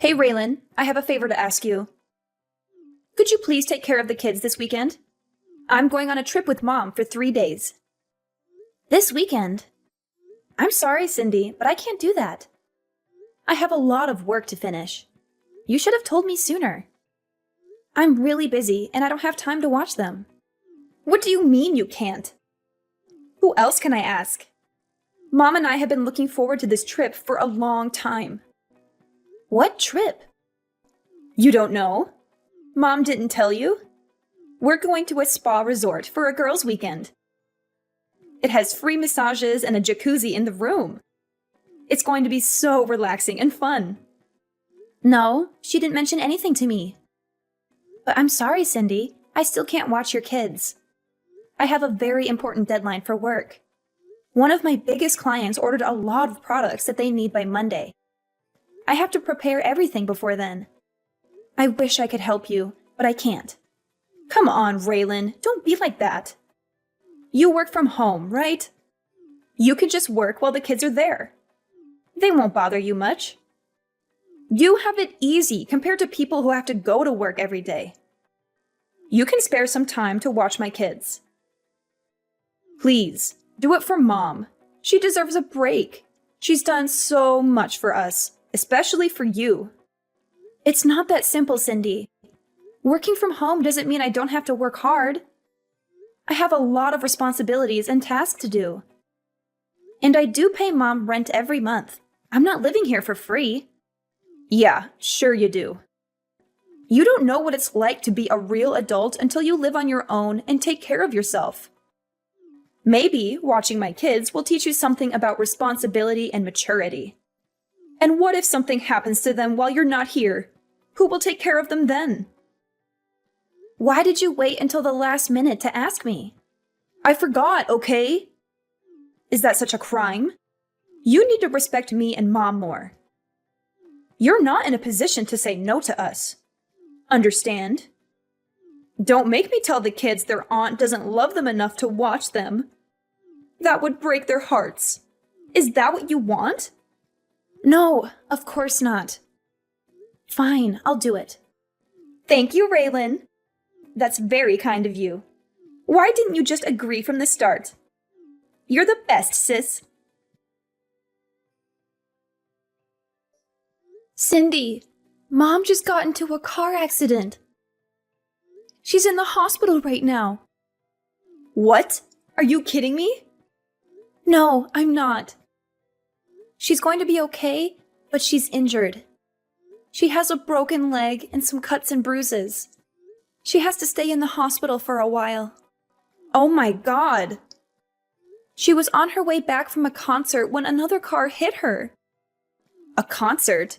Hey Raylan, I have a favor to ask you. Could you please take care of the kids this weekend? I'm going on a trip with Mom for 3 days. This weekend? I'm sorry, Cindy, but I can't do that. I have a lot of work to finish. You should have told me sooner. I'm really busy and I don't have time to watch them. What do you mean you can't? Who else can I ask? Mom and I have been looking forward to this trip for a long time. What trip? You don't know? Mom didn't tell you? We're going to a spa resort for a girls' weekend. It has free massages and a jacuzzi in the room. It's going to be so relaxing and fun. No, she didn't mention anything to me. But I'm sorry, Cindy. I still can't watch your kids. I have a very important deadline for work. One of my biggest clients ordered a lot of products that they need by Monday. I have to prepare everything before then. I wish I could help you, but I can't. Come on, Raylan, don't be like that. You work from home, right? You can just work while the kids are there. They won't bother you much. You have it easy compared to people who have to go to work every day. You can spare some time to watch my kids. Please, do it for Mom. She deserves a break. She's done so much for us, especially for you. It's not that simple, Cindy. Working from home doesn't mean I don't have to work hard. I have a lot of responsibilities and tasks to do. And I do pay Mom rent every month. I'm not living here for free. Yeah, sure you do. You don't know what it's like to be a real adult until you live on your own and take care of yourself. Maybe watching my kids will teach you something about responsibility and maturity. And what if something happens to them while you're not here? Who will take care of them then? Why did you wait until the last minute to ask me? I forgot, okay? Is that such a crime? You need to respect me and Mom more. You're not in a position to say no to us. Understand? Don't make me tell the kids their aunt doesn't love them enough to watch them. That would break their hearts. Is that what you want? No, of course not. Fine, I'll do it. Thank you, Raylan. That's very kind of you. Why didn't you just agree from the start? You're the best, sis. Cindy, Mom just got into a car accident. She's in the hospital right now. What? Are you kidding me? No, I'm not. She's going to be okay, but she's injured. She has a broken leg and some cuts and bruises. She has to stay in the hospital for a while. Oh my God! She was on her way back from a concert when another car hit her. A concert?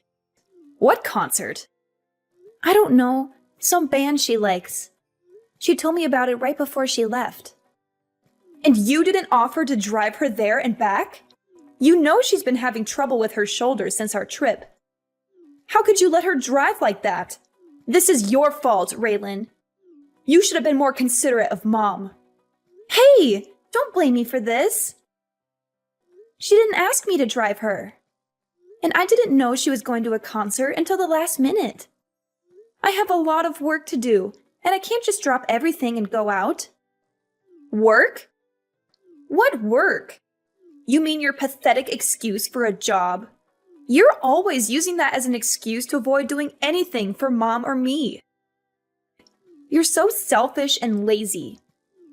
What concert? I don't know. Some band she likes. She told me about it right before she left. And you didn't offer to drive her there and back? You know she's been having trouble with her shoulders since our trip. How could you let her drive like that? This is your fault, Raylan. You should have been more considerate of Mom. Hey, don't blame me for this. She didn't ask me to drive her. And I didn't know she was going to a concert until the last minute. I have a lot of work to do, and I can't just drop everything and go out. Work? What work? You mean your pathetic excuse for a job? You're always using that as an excuse to avoid doing anything for Mom or me. You're so selfish and lazy.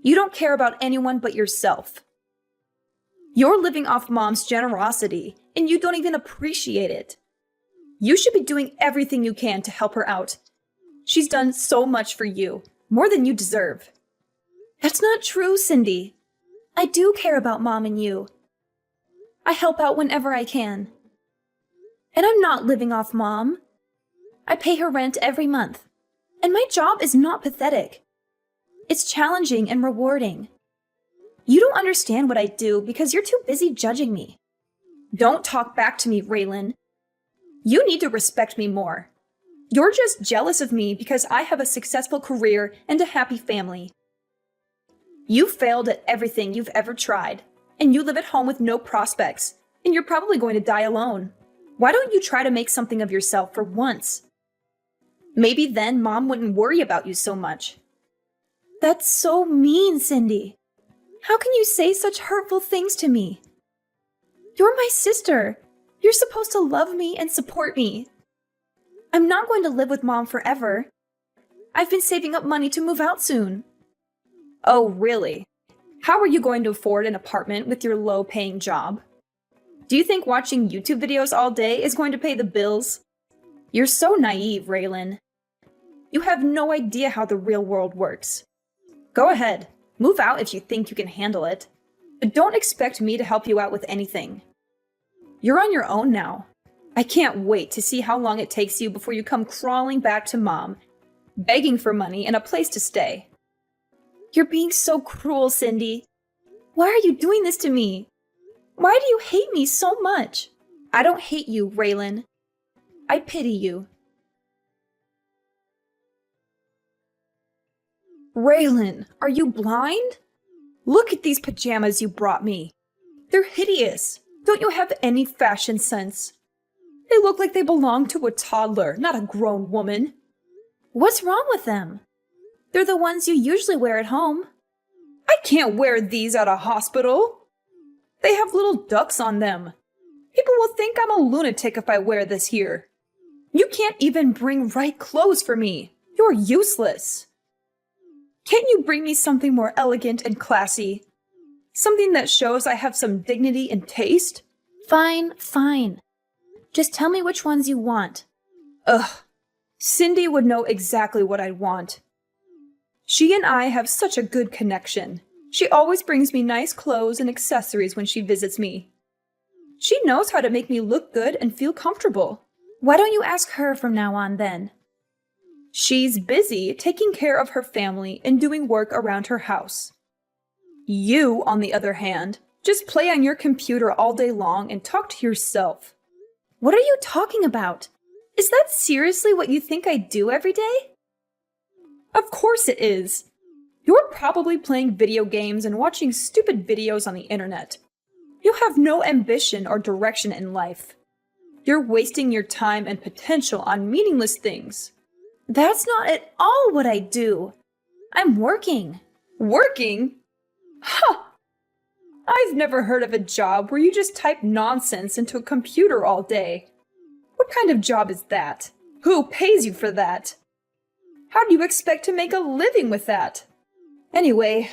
You don't care about anyone but yourself. You're living off Mom's generosity, and you don't even appreciate it. You should be doing everything you can to help her out. She's done so much for you, more than you deserve. That's not true, Cindy. I do care about Mom and you. I help out whenever I can. And I'm not living off Mom. I pay her rent every month. And my job is not pathetic. It's challenging and rewarding. You don't understand what I do because you're too busy judging me. Don't talk back to me, Raylan. You need to respect me more. You're just jealous of me because I have a successful career and a happy family. You failed at everything you've ever tried, and you live at home with no prospects, and you're probably going to die alone. Why don't you try to make something of yourself for once? Maybe then Mom wouldn't worry about you so much. That's so mean, Cindy. How can you say such hurtful things to me? You're my sister. You're supposed to love me and support me. I'm not going to live with Mom forever. I've been saving up money to move out soon. Oh, really? How are you going to afford an apartment with your low-paying job? Do you think watching YouTube videos all day is going to pay the bills? You're so naive, Raylan. You have no idea how the real world works. Go ahead, move out if you think you can handle it. But don't expect me to help you out with anything. You're on your own now. I can't wait to see how long it takes you before you come crawling back to Mom, begging for money and a place to stay. You're being so cruel, Cindy. Why are you doing this to me? Why do you hate me so much? I don't hate you, Raylan. I pity you. Raylan, are you blind? Look at these pajamas you brought me. They're hideous. Don't you have any fashion sense? They look like they belong to a toddler, not a grown woman. What's wrong with them? They're the ones you usually wear at home. I can't wear these at a hospital. They have little ducks on them. People will think I'm a lunatic if I wear this here. You can't even bring right clothes for me. You're useless. Can't you bring me something more elegant and classy? Something that shows I have some dignity and taste? Fine, fine. Just tell me which ones you want. Ugh. Cindy would know exactly what I'd want. She and I have such a good connection. She always brings me nice clothes and accessories when she visits me. She knows how to make me look good and feel comfortable. Why don't you ask her from now on then? She's busy taking care of her family and doing work around her house. You, on the other hand, just play on your computer all day long and talk to yourself. What are you talking about? Is that seriously what you think I do every day? Of course it is. You're probably playing video games and watching stupid videos on the internet. You have no ambition or direction in life. You're wasting your time and potential on meaningless things. That's not at all what I do. I'm working. Working? Huh! I've never heard of a job where you just type nonsense into a computer all day. What kind of job is that? Who pays you for that? How do you expect to make a living with that? Anyway,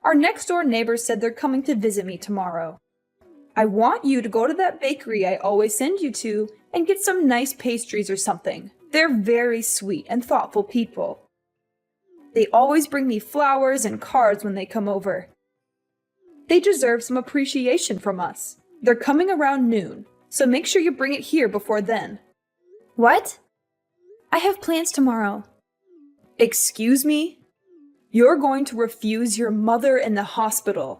our next-door neighbors said they're coming to visit me tomorrow. I want you to go to that bakery I always send you to and get some nice pastries or something. They're very sweet and thoughtful people. They always bring me flowers and cards when they come over. They deserve some appreciation from us. They're coming around noon, so make sure you bring it here before then. What? I have plans tomorrow. Excuse me? You're going to refuse your mother in the hospital.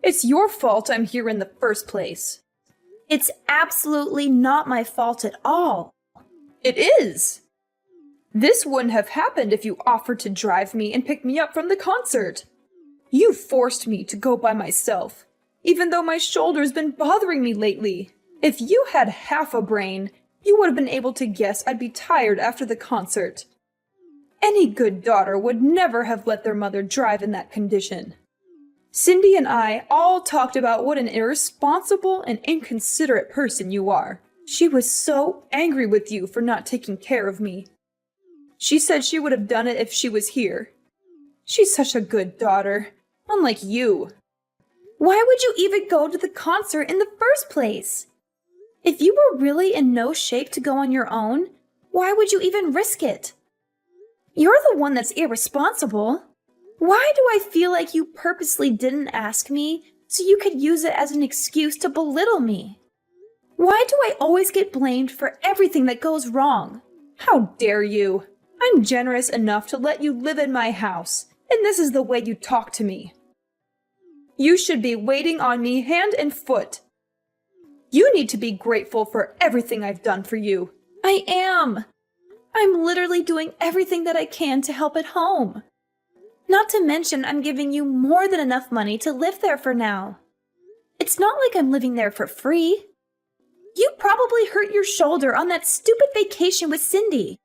It's your fault I'm here in the first place. It's absolutely not my fault at all. It is. This wouldn't have happened if you offered to drive me and pick me up from the concert. You forced me to go by myself, even though my shoulder's been bothering me lately. If you had half a brain, you would have been able to guess I'd be tired after the concert. Any good daughter would never have let their mother drive in that condition. Cindy and I all talked about what an irresponsible and inconsiderate person you are. She was so angry with you for not taking care of me. She said she would have done it if she was here. She's such a good daughter, unlike you. Why would you even go to the concert in the first place? If you were really in no shape to go on your own, why would you even risk it? You're the one that's irresponsible. Why do I feel like you purposely didn't ask me so you could use it as an excuse to belittle me? Why do I always get blamed for everything that goes wrong? How dare you? I'm generous enough to let you live in my house, and this is the way you talk to me. You should be waiting on me hand and foot. You need to be grateful for everything I've done for you. I am. I'm literally doing everything that I can to help at home. Not to mention I'm giving you more than enough money to live there for now. It's not like I'm living there for free. You probably hurt your shoulder on that stupid vacation with Cindy.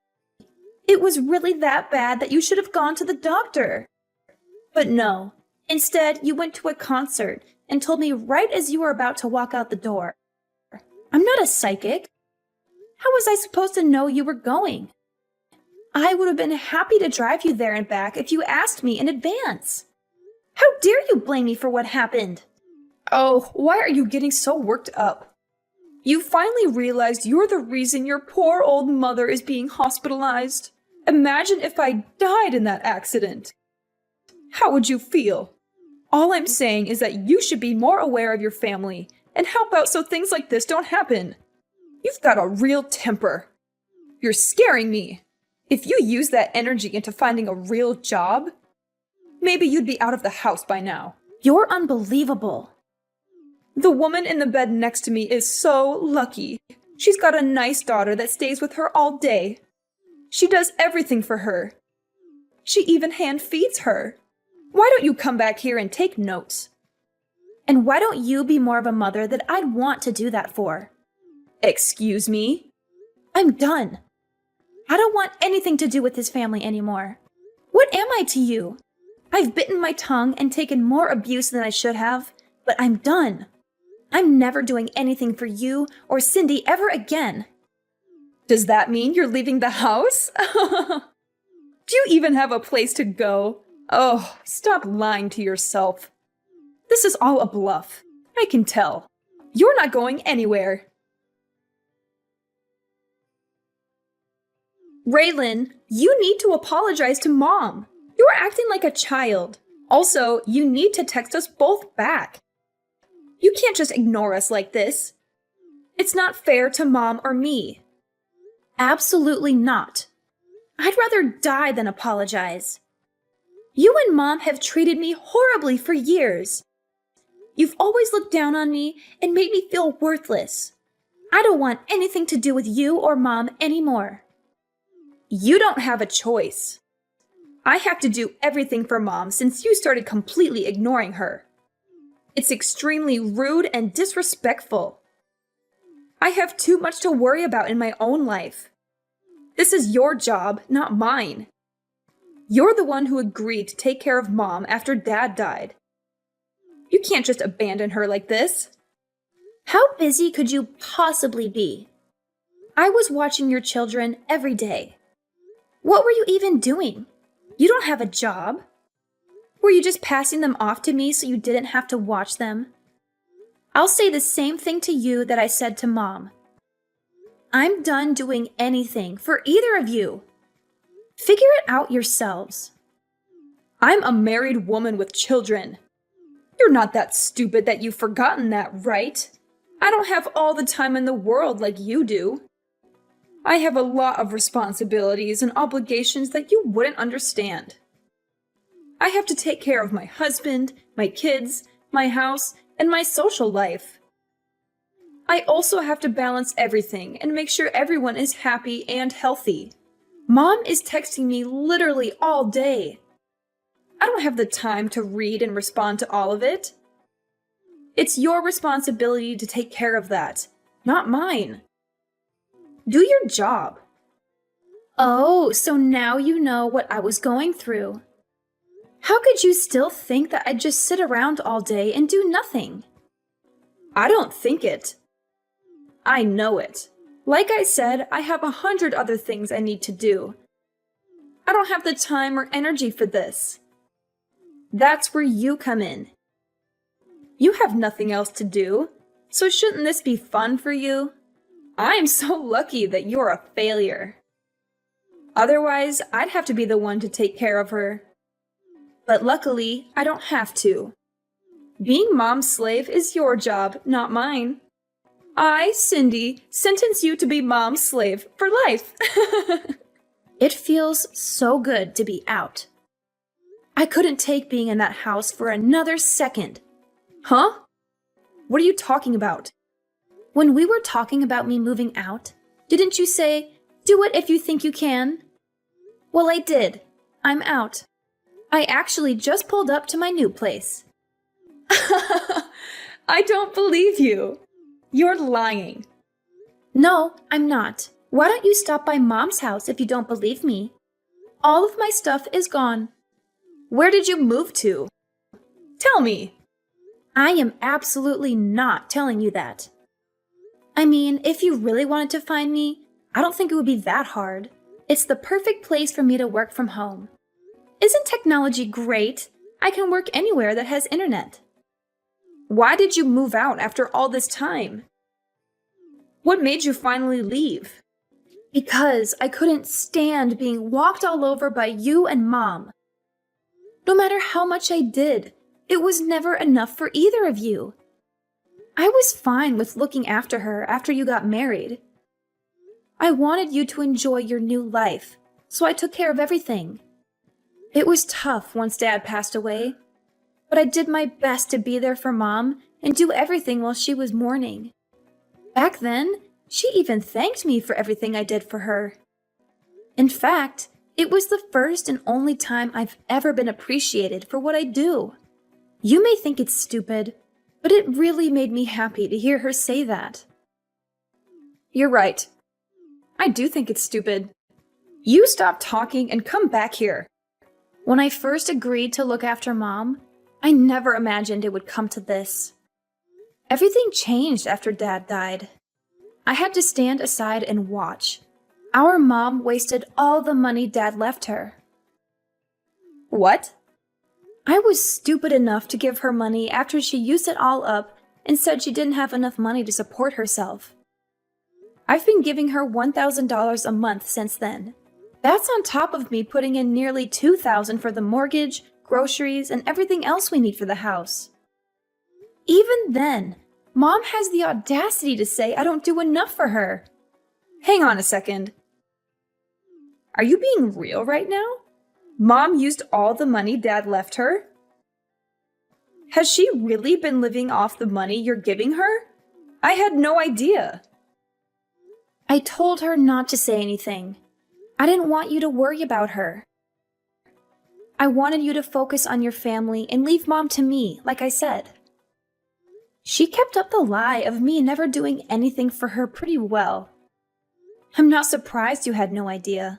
It was really that bad that you should have gone to the doctor. But no, instead you went to a concert and told me right as you were about to walk out the door. I'm not a psychic. How was I supposed to know you were going? I would have been happy to drive you there and back if you asked me in advance. How dare you blame me for what happened? Oh, why are you getting so worked up? You finally realized you're the reason your poor old mother is being hospitalized. Imagine if I died in that accident. How would you feel? All I'm saying is that you should be more aware of your family and help out so things like this don't happen. You've got a real temper. You're scaring me. If you use that energy into finding a real job, maybe you'd be out of the house by now. You're unbelievable. The woman in the bed next to me is so lucky. She's got a nice daughter that stays with her all day. She does everything for her. She even hand feeds her. Why don't you come back here and take notes? And why don't you be more of a mother that I'd want to do that for? Excuse me? I'm done. I don't want anything to do with this family anymore. What am I to you? I've bitten my tongue and taken more abuse than I should have, but I'm done. I'm never doing anything for you or Cindy ever again. Does that mean you're leaving the house? Do you even have a place to go? Oh, stop lying to yourself. This is all a bluff. I can tell. You're not going anywhere. Raylan, you need to apologize to Mom. You're acting like a child. Also, you need to text us both back. You can't just ignore us like this. It's not fair to Mom or me. Absolutely not. I'd rather die than apologize. You and Mom have treated me horribly for years. You've always looked down on me and made me feel worthless. I don't want anything to do with you or Mom anymore. You don't have a choice. I have to do everything for Mom since you started completely ignoring her. It's extremely rude and disrespectful. I have too much to worry about in my own life. This is your job, not mine. You're the one who agreed to take care of Mom after Dad died. You can't just abandon her like this. How busy could you possibly be? I was watching your children every day. What were you even doing? You don't have a job. Were you just passing them off to me so you didn't have to watch them? I'll say the same thing to you that I said to Mom. I'm done doing anything for either of you. Figure it out yourselves. I'm a married woman with children. You're not that stupid that you've forgotten that, right? I don't have all the time in the world like you do. I have a lot of responsibilities and obligations that you wouldn't understand. I have to take care of my husband, my kids, my house, and my social life. I also have to balance everything and make sure everyone is happy and healthy. Mom is texting me literally all day. I don't have the time to read and respond to all of it. It's your responsibility to take care of that, not mine. Do your job. Oh, so now you know what I was going through. How could you still think that I'd just sit around all day and do nothing? I don't think it. I know it. Like I said, I have 100 other things I need to do. I don't have the time or energy for this. That's where you come in. You have nothing else to do, so shouldn't this be fun for you? I'm so lucky that you're a failure. Otherwise, I'd have to be the one to take care of her. But luckily, I don't have to. Being Mom's slave is your job, not mine. I, Cindy, sentence you to be Mom's slave for life. It feels so good to be out. I couldn't take being in that house for another second. Huh? What are you talking about? When we were talking about me moving out, didn't you say, do it if you think you can? Well, I did. I'm out. I actually just pulled up to my new place. I don't believe you. You're lying. No, I'm not. Why don't you stop by Mom's house if you don't believe me? All of my stuff is gone. Where did you move to? Tell me. I am absolutely not telling you that. I mean, if you really wanted to find me, I don't think it would be that hard. It's the perfect place for me to work from home. Isn't technology great? I can work anywhere that has internet. Why did you move out after all this time? What made you finally leave? Because I couldn't stand being walked all over by you and Mom. No matter how much I did, it was never enough for either of you. I was fine with looking after her after you got married. I wanted you to enjoy your new life, so I took care of everything. It was tough once Dad passed away, but I did my best to be there for Mom and do everything while she was mourning. Back then, she even thanked me for everything I did for her. In fact, it was the first and only time I've ever been appreciated for what I do. You may think it's stupid, but it really made me happy to hear her say that. You're right. I do think it's stupid. You stop talking and come back here. When I first agreed to look after Mom, I never imagined it would come to this. Everything changed after Dad died. I had to stand aside and watch. Our mom wasted all the money Dad left her. What? I was stupid enough to give her money after she used it all up and said she didn't have enough money to support herself. I've been giving her $1,000 a month since then. That's on top of me putting in nearly $2,000 for the mortgage, groceries, and everything else we need for the house. Even then, Mom has the audacity to say I don't do enough for her. Hang on a second. Are you being real right now? Mom used all the money Dad left her? Has she really been living off the money you're giving her? I had no idea. I told her not to say anything. I didn't want you to worry about her. I wanted you to focus on your family and leave Mom to me, like I said. She kept up the lie of me never doing anything for her pretty well. I'm not surprised you had no idea.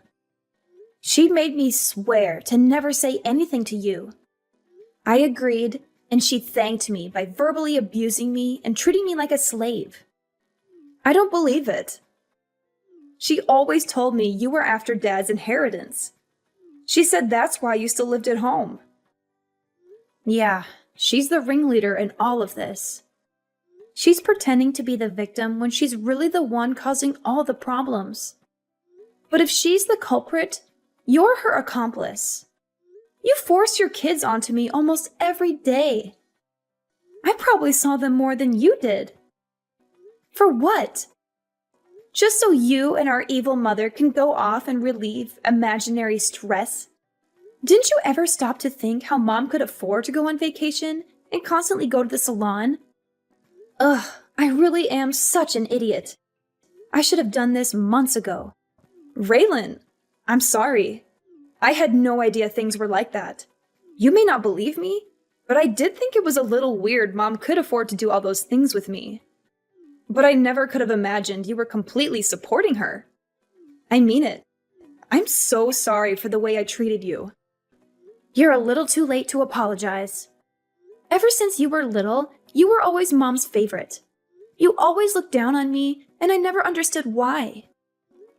She made me swear to never say anything to you. I agreed, and she thanked me by verbally abusing me and treating me like a slave. I don't believe it. She always told me you were after Dad's inheritance. She said that's why you still lived at home. Yeah, she's the ringleader in all of this. She's pretending to be the victim when she's really the one causing all the problems. But if she's the culprit, you're her accomplice. You force your kids onto me almost every day. I probably saw them more than you did. For what? Just so you and our evil mother can go off and relieve imaginary stress? Didn't you ever stop to think how Mom could afford to go on vacation and constantly go to the salon? Ugh, I really am such an idiot. I should have done this months ago. Raylan, I'm sorry. I had no idea things were like that. You may not believe me, but I did think it was a little weird Mom could afford to do all those things with me. But I never could have imagined you were completely supporting her. I mean it. I'm so sorry for the way I treated you. You're a little too late to apologize. Ever since you were little, you were always Mom's favorite. You always looked down on me, and I never understood why.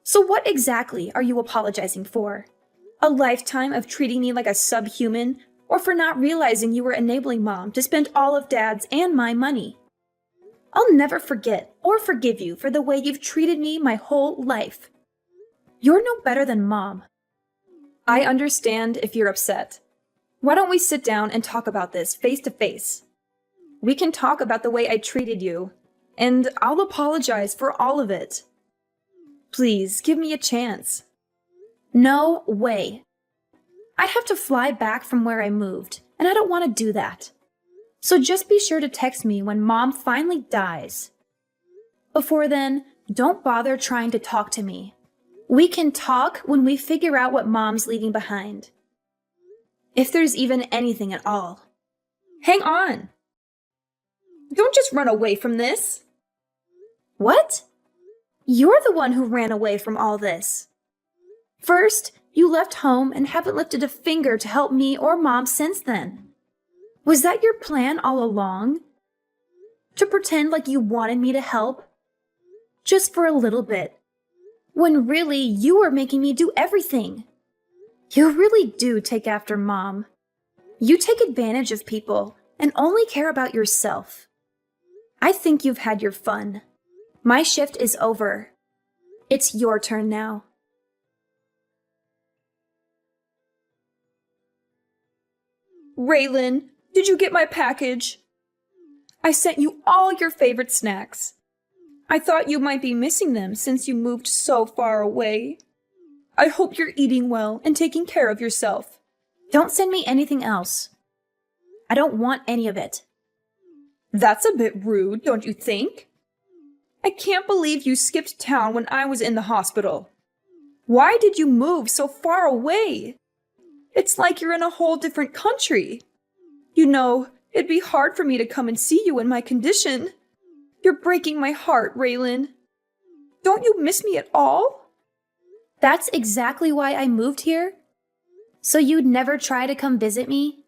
So what exactly are you apologizing for? A lifetime of treating me like a subhuman, or for not realizing you were enabling Mom to spend all of Dad's and my money? I'll never forget or forgive you for the way you've treated me my whole life. You're no better than Mom. I understand if you're upset. Why don't we sit down and talk about this face to face? We can talk about the way I treated you, and I'll apologize for all of it. Please, give me a chance. No way. I'd have to fly back from where I moved, and I don't want to do that. So just be sure to text me when Mom finally dies. Before then, don't bother trying to talk to me. We can talk when we figure out what Mom's leaving behind. If there's even anything at all. Hang on. Don't just run away from this. What? You're the one who ran away from all this. First, you left home and haven't lifted a finger to help me or Mom since then. Was that your plan all along? To pretend like you wanted me to help? Just for a little bit. When really, you were making me do everything. You really do take after Mom. You take advantage of people and only care about yourself. I think you've had your fun. My shift is over. It's your turn now. Raylan, did you get my package? I sent you all your favorite snacks. I thought you might be missing them since you moved so far away. I hope you're eating well and taking care of yourself. Don't send me anything else. I don't want any of it. That's a bit rude, don't you think? I can't believe you skipped town when I was in the hospital. Why did you move so far away? It's like you're in a whole different country. You know, it'd be hard for me to come and see you in my condition. You're breaking my heart, Raylan. Don't you miss me at all? That's exactly why I moved here. So you'd never try to come visit me?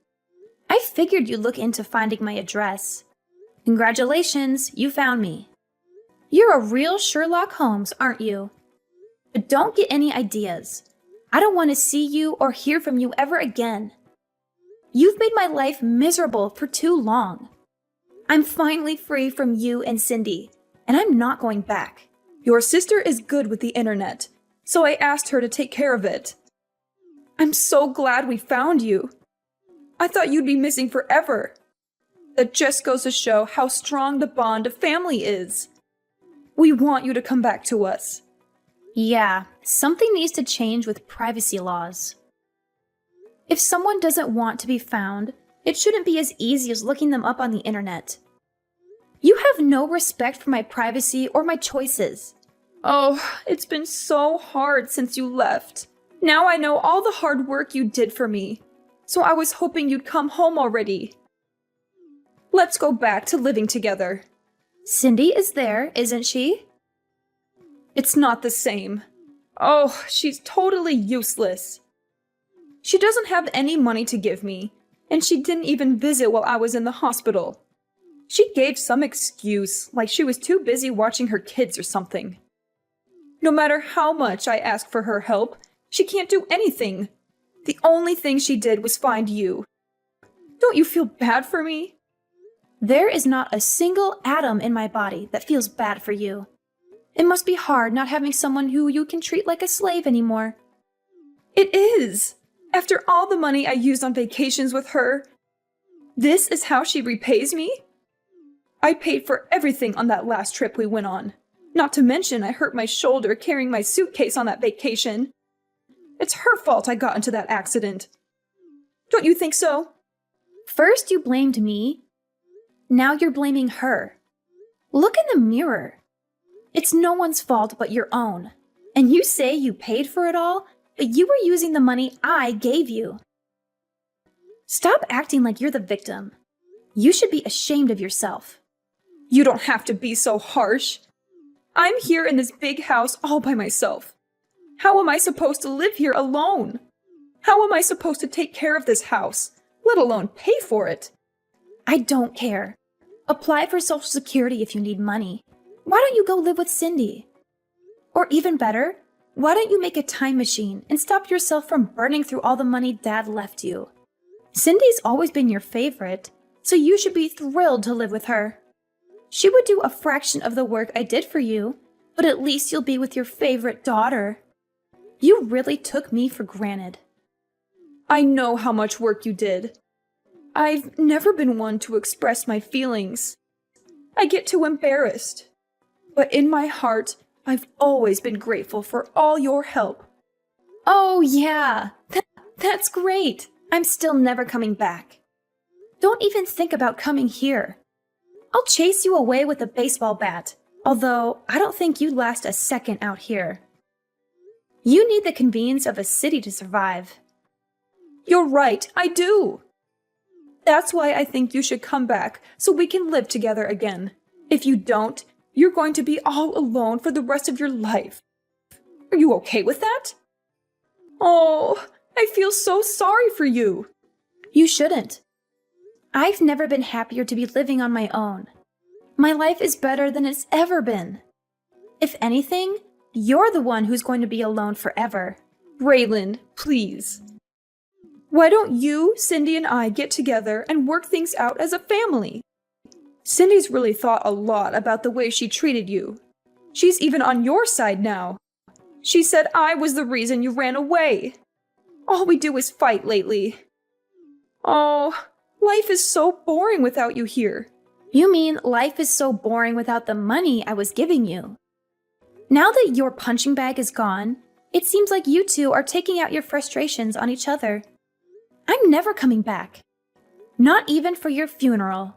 I figured you'd look into finding my address. Congratulations, you found me. You're a real Sherlock Holmes, aren't you? But don't get any ideas. I don't want to see you or hear from you ever again. You've made my life miserable for too long. I'm finally free from you and Cindy, and I'm not going back. Your sister is good with the internet, so I asked her to take care of it. I'm so glad we found you. I thought you'd be missing forever. That just goes to show how strong the bond of family is. We want you to come back to us. Yeah, something needs to change with privacy laws. If someone doesn't want to be found, it shouldn't be as easy as looking them up on the internet. You have no respect for my privacy or my choices. Oh, it's been so hard since you left. Now I know all the hard work you did for me, so I was hoping you'd come home already. Let's go back to living together. Cindy is there, isn't she? It's not the same. Oh, she's totally useless. She doesn't have any money to give me, and she didn't even visit while I was in the hospital. She gave some excuse, like she was too busy watching her kids or something. No matter how much I ask for her help, she can't do anything. The only thing she did was find you. Don't you feel bad for me? There is not a single atom in my body that feels bad for you. It must be hard not having someone who you can treat like a slave anymore. It is. After all the money I used on vacations with her, this is how she repays me? I paid for everything on that last trip we went on. Not to mention I hurt my shoulder carrying my suitcase on that vacation. It's her fault I got into that accident. Don't you think so? First you blamed me. Now you're blaming her. Look in the mirror. It's no one's fault but your own. And you say you paid for it all, but you were using the money I gave you. Stop acting like you're the victim. You should be ashamed of yourself. You don't have to be so harsh. I'm here in this big house all by myself. How am I supposed to live here alone? How am I supposed to take care of this house, let alone pay for it? I don't care. Apply for Social Security if you need money. Why don't you go live with Cindy? Or even better, why don't you make a time machine and stop yourself from burning through all the money Dad left you? Cindy's always been your favorite, so you should be thrilled to live with her. She would do a fraction of the work I did for you, but at least you'll be with your favorite daughter. You really took me for granted. I know how much work you did. I've never been one to express my feelings. I get too embarrassed. But in my heart, I've always been grateful for all your help. Oh, yeah. That's great. I'm still never coming back. Don't even think about coming here. I'll chase you away with a baseball bat, although I don't think you'd last a second out here. You need the convenience of a city to survive. You're right, I do. That's why I think you should come back so we can live together again. If you don't, you're going to be all alone for the rest of your life. Are you okay with that? Oh, I feel so sorry for you. You shouldn't. I've never been happier to be living on my own. My life is better than it's ever been. If anything, you're the one who's going to be alone forever. Raylan, please. Why don't you, Cindy, and I get together and work things out as a family? Cindy's really thought a lot about the way she treated you. She's even on your side now. She said I was the reason you ran away. All we do is fight lately. Oh, life is so boring without you here. You mean life is so boring without the money I was giving you? Now that your punching bag is gone, it seems like you two are taking out your frustrations on each other. I'm never coming back. Not even for your funeral.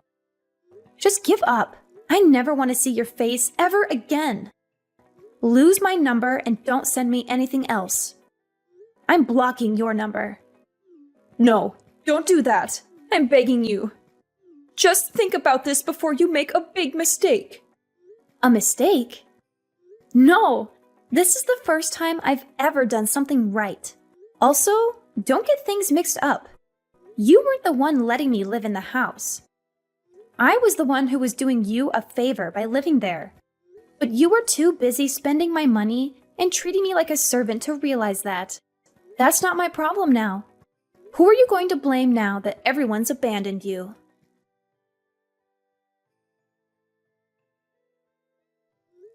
Just give up. I never want to see your face ever again. Lose my number and don't send me anything else. I'm blocking your number. No, don't do that. I'm begging you. Just think about this before you make a big mistake. A mistake? No, this is the first time I've ever done something right. Also, don't get things mixed up. You weren't the one letting me live in the house. I was the one who was doing you a favor by living there. But you were too busy spending my money and treating me like a servant to realize that. That's not my problem now. Who are you going to blame now that everyone's abandoned you?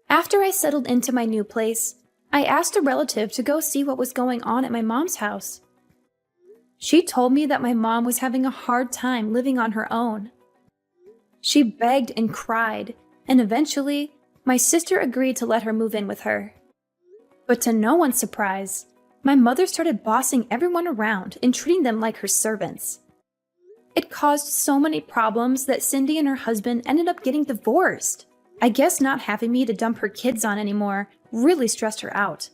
After I settled into my new place, I asked a relative to go see what was going on at my mom's house. She told me that my mom was having a hard time living on her own. She begged and cried, and eventually, my sister agreed to let her move in with her. But to no one's surprise, my mother started bossing everyone around and treating them like her servants. It caused so many problems that Cindy and her husband ended up getting divorced. I guess not having me to dump her kids on anymore really stressed her out.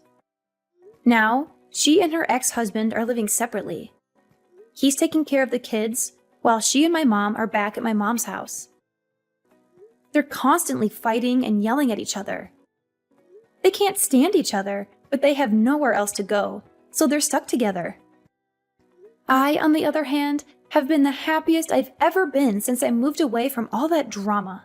Now, she and her ex-husband are living separately. He's taking care of the kids, while she and my mom are back at my mom's house. They're constantly fighting and yelling at each other. They can't stand each other, but they have nowhere else to go, so they're stuck together. I, on the other hand, have been the happiest I've ever been since I moved away from all that drama.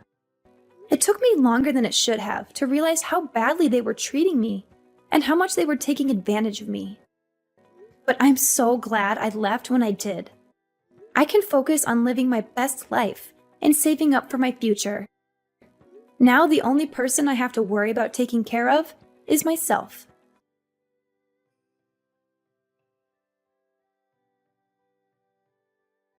It took me longer than it should have to realize how badly they were treating me and how much they were taking advantage of me. But I'm so glad I left when I did. I can focus on living my best life and saving up for my future. Now the only person I have to worry about taking care of is myself.